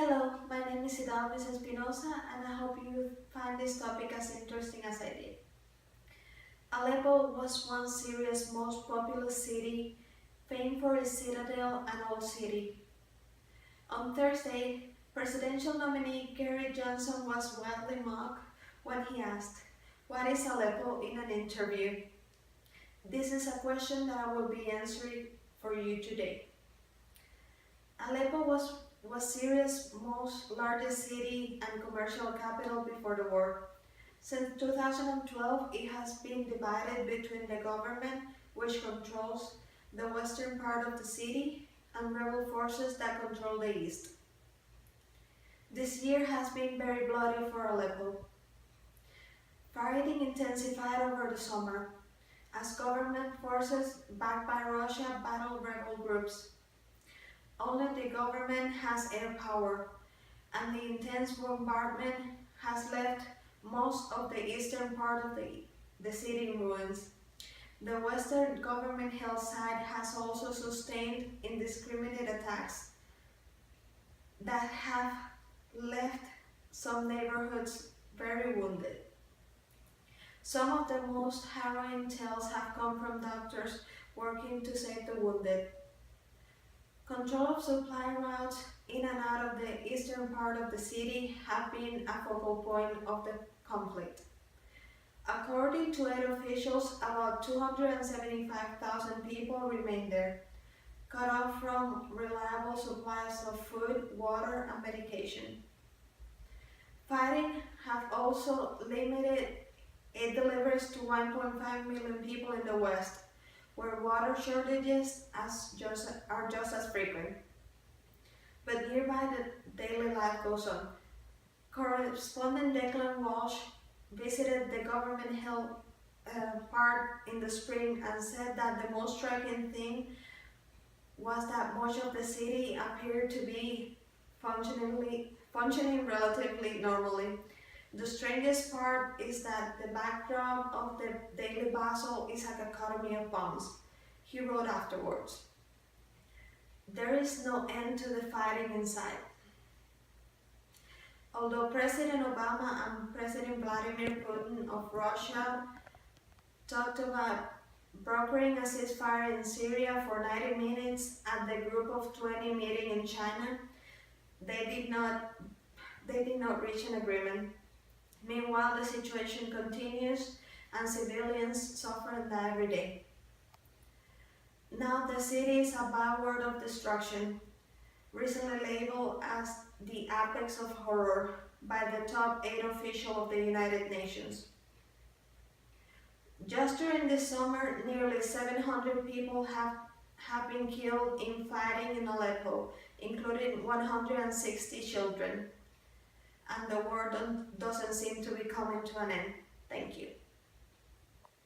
Hello, my name is Idalvis Espinosa and I hope you find this topic as interesting as I did. Aleppo was once Syria's most populous city, famed for its citadel and old city. On Thursday, presidential nominee Gary Johnson was widely mocked when he asked, "What is Aleppo?" in an interview. This is a question that I will be answering for you today. Aleppo was Syria's largest city and commercial capital before the war. Since 2012, it has been divided between the government, which controls the western part of the city, and rebel forces that control the east. This year has been very bloody for Aleppo. Fighting intensified over the summer, as government forces backed by Russia battled rebel groups. Only the government has air power, and the intense bombardment has left most of the eastern part of the city in ruins. The western government-held side has also sustained indiscriminate attacks that have left some neighborhoods very wounded. Some of the most harrowing tales have come from doctors working to save the wounded. Control of supply routes in and out of the eastern part of the city have been a focal point of the conflict. According to aid officials, about 275,000 people remain there, cut off from reliable supplies of food, water, and medication. Fighting have also limited aid deliveries to 1.5 million people in the west, where water shortages are just as frequent. But nearby the daily life goes on. Correspondent Declan Walsh visited the government-held part in the spring and said that the most striking thing was that much of the city appeared to be functioning relatively normally. The strangest part is that the backdrop of the daily bustle is a cacophony of bombs, he wrote afterwards. There is no end to the fighting inside. Although President Obama and President Vladimir Putin of Russia talked about brokering a ceasefire in Syria for 90 minutes at the Group of 20 meeting in China, they did not reach an agreement. Meanwhile, the situation continues and civilians suffer and die every day. Now the city is a byword of destruction, recently labeled as the apex of horror by the top 8 official of the United Nations. Just during this summer, nearly 700 people have been killed in fighting in Aleppo, including 160 children. And the war doesn't seem to be coming to an end. Thank you.